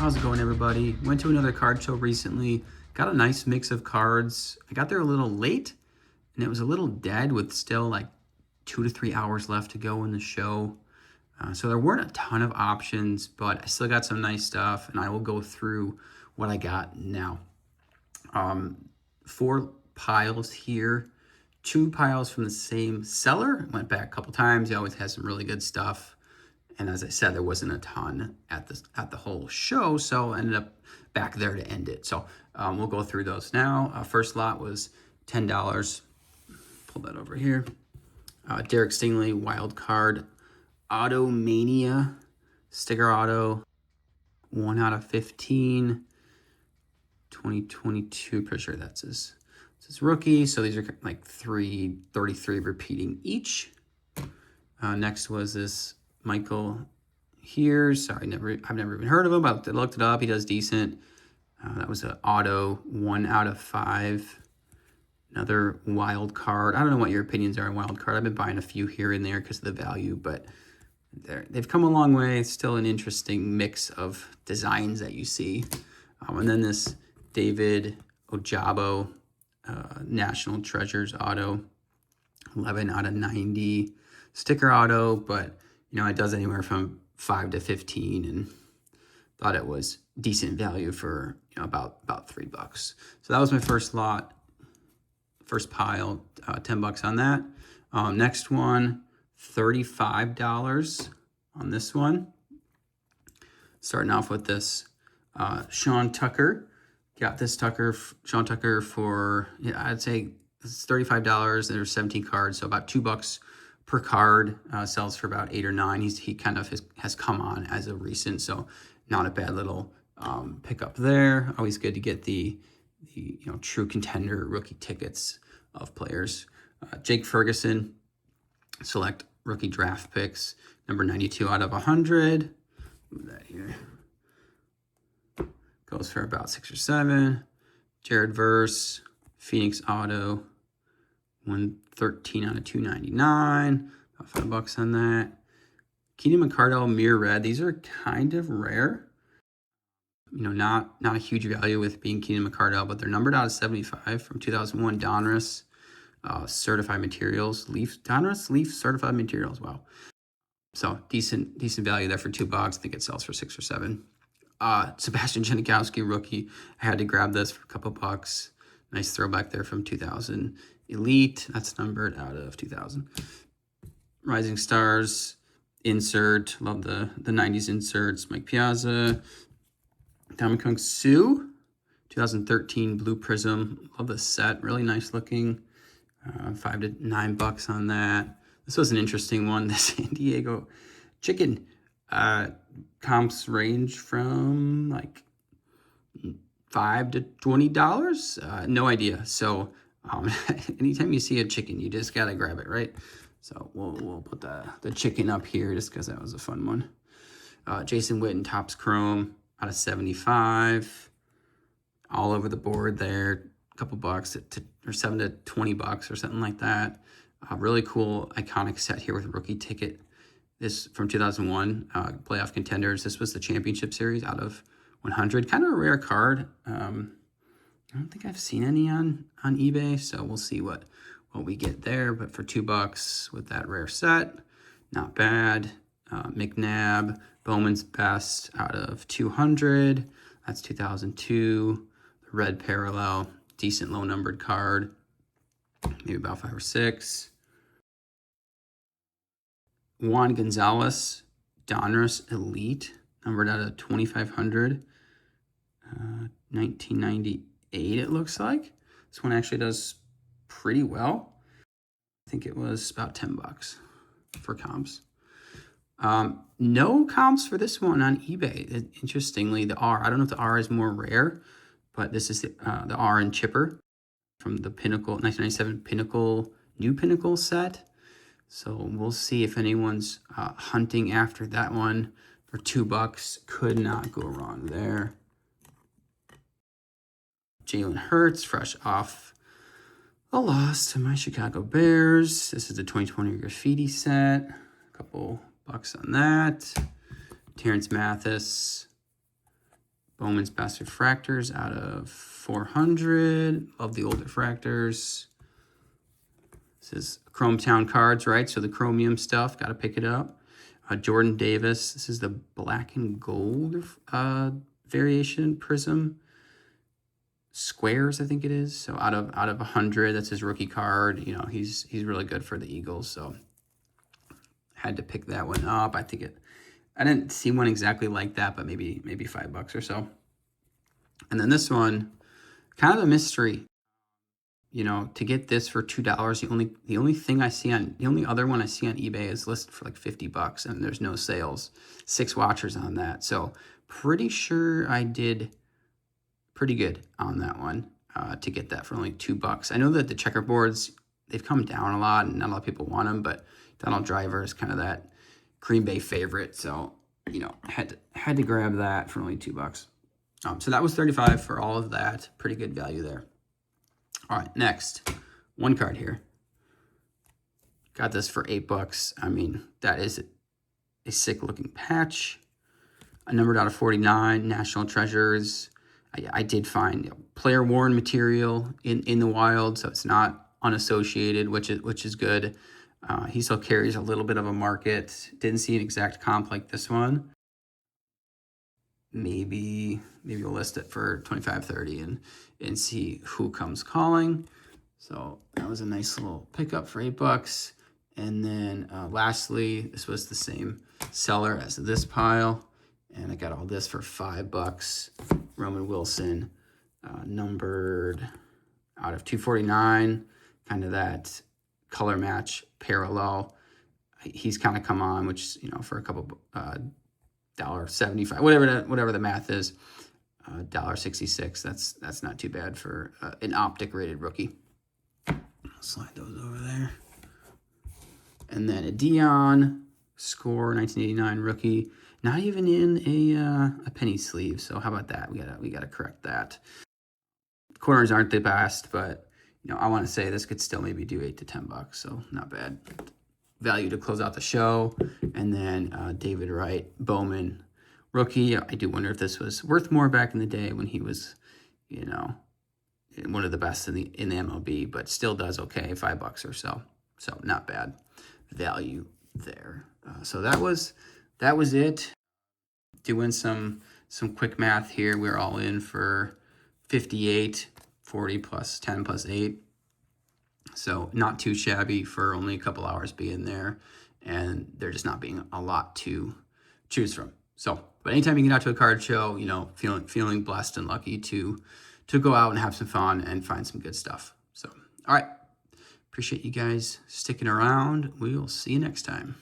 How's it going, everybody? Went to another card show recently. Got a nice mix of cards. I got there a little late, and it was a little dead with still like 2 to 3 hours left to go in the show. So there weren't a ton of options, but I still got some nice stuff, and I will go through what I got now. 4 piles here. 2 piles from the same seller. Went back a couple times. He always has some really good stuff. And as I said, there wasn't a ton at the whole show, so I ended up back there to end it. So we'll go through those now. First lot was $10. Pull that over here. Derek Stingley, wild card, Auto Mania, sticker auto, 1 out of 15, 2022. Pretty sure that's his rookie. So these are like 33 repeating each. Next was this Michael here. Sorry, I've never even heard of him, but I looked it up. He does decent. That was an auto, 1 out of 5. Another wild card. I don't know what your opinions are on wild card. I've been buying a few here and there because of the value, but they've come a long way. It's still an interesting mix of designs that you see. And then this David Ojabo National Treasures auto, 11 out of 90. Sticker auto, but you know, it does anywhere from 5 to 15, and thought it was decent value for, you know, about $3. So that was my first lot, first pile, $10 on that. Next one, $35 on this one. Starting off with this Sean Tucker. Got this Sean Tucker for, yeah, I'd say it's $35. There's 17 cards, so about $2 per card. Sells for about 8 or 9. He kind of has come on as a recent, so not a bad little pickup there. Always good to get the you know, true contender rookie tickets of players. Jake Ferguson, select rookie draft picks, number 92 out of 100. Move that here. Goes for about 6 or 7. Jared Verse, Phoenix auto, 113 out of 299. About $5 on that. Keenan McCardell, Mirror Red. These are kind of rare. You know, not a huge value with being Keenan McCardell, but they're numbered out of 75 from 2001. Donruss, certified materials. Donruss Leaf certified materials. Wow. So decent value there for $2. I think it sells for 6 or 7. Sebastian Janikowski, rookie. I had to grab this for a couple bucks. Nice throwback there from 2000. Elite, that's numbered out of 2000. Rising Stars, insert. Love the 90s inserts. Mike Piazza. Damakung Su, 2013 Blue Prism. Love the set. Really nice looking. $5 to $9 on that. This was an interesting one. The San Diego Chicken. Comps range from like $5 to $20. No idea. So anytime you see a chicken, you just gotta grab it, right? So we'll put the chicken up here just because that was a fun one. Jason Witten, Topps Chrome, out of 75. All over the board there. A couple bucks or $7 to $20 or something like that. Really cool iconic set here with a rookie ticket. This from 2001, playoff contenders. This was the championship series out of 100. Kind of a rare card. I don't think I've seen any on eBay, so we'll see what we get there. But for $2 with that rare set, not bad. McNabb, Bowman's Best out of 200. That's 2002. The red parallel, decent low numbered card. Maybe about 5 or 6. Juan Gonzalez, Donruss Elite, numbered out of 2,500. 1998, it looks like. This one actually does pretty well. I think it was about $10 for comps. No comps for this one on eBay. Interestingly, the R, I don't know if the R is more rare, but this is the R and Chipper from the Pinnacle, 1997 Pinnacle, New Pinnacle set. So we'll see if anyone's hunting after that one for $2. Could not go wrong there. Jalen Hurts, fresh off a loss to my Chicago Bears. This is the 2020 graffiti set. A couple bucks on that. Terrence Mathis, Bowman's Best Refractors out of 400. Love the old refractors. This is Chrome Town cards, right? So the chromium stuff, got to pick it up. Jordan Davis. This is the black and gold variation prism. Squares, I think it is. So out of 100, that's his rookie card. You know, he's really good for the Eagles. So had to pick that one up. I didn't see one exactly like that, but maybe $5 or so. And then this one, kind of a mystery. You know, to get this for $2, the only other one I see on eBay is listed for like $50, and there's no sales. 6 watchers on that, so pretty sure I did pretty good on that one to get that for only $2. I know that the checkerboards, they've come down a lot, and not a lot of people want them, but Donald Driver is kind of that Green Bay favorite, so you know, had to grab that for only $2. So that was $35 for all of that. Pretty good value there. All right, next, one card here. Got this for $8. I mean, that is a sick looking patch. A numbered out of 49, National Treasures. I did find player worn material in the wild, so it's not unassociated, which is good. He still carries a little bit of a market. Didn't see an exact comp like this one. Maybe we'll list it for 25, 30 and see who comes calling. So that was a nice little pickup for $8. And then lastly, this was the same seller as this pile, and I got all this for $5. Roman Wilson, numbered out of 249, kind of that color match parallel. He's kind of come on, which, you know, for a couple $1.75, whatever the math is, $1.66. That's not too bad for an optic rated rookie. I'll slide those over there. And then a Dion score 1989 rookie, not even in a penny sleeve. So how about that? We gotta correct that. Corners aren't the best, but you know, I want to say this could still maybe do $8 to $10, so not bad. Value to close out the show. And then David Wright, Bowman rookie. I do wonder if this was worth more back in the day when he was, you know, one of the best in the MLB, but still does okay, $5 or so. So not bad value there. So that was it. Doing some quick math here. We're all in for 58, 40 plus 10 plus 8. So not too shabby for only a couple hours being there, and there just not being a lot to choose from. So, but anytime you get out to a card show, you know, feeling blessed and lucky to go out and have some fun and find some good stuff. So, all right. Appreciate you guys sticking around. We will see you next time.